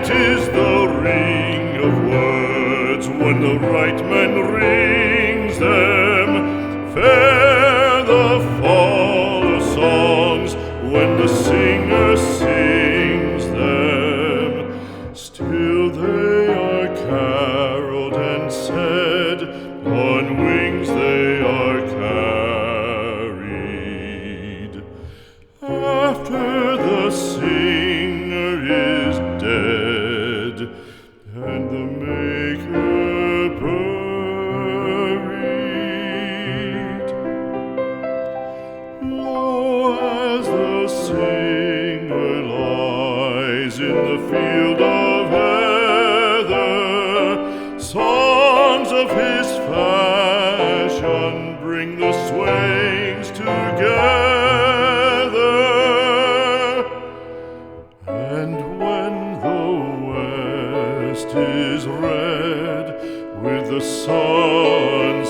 'tis the ring of words when the right man rings them. Fair the fall of songs when the singer sings them. Still they are caroled and said, on wings they are carried. After the singer is dead and the maker buried, lo, as the singer lies in the field of heather, songs of his fashion bring the swains together. And when the west is red with the sunset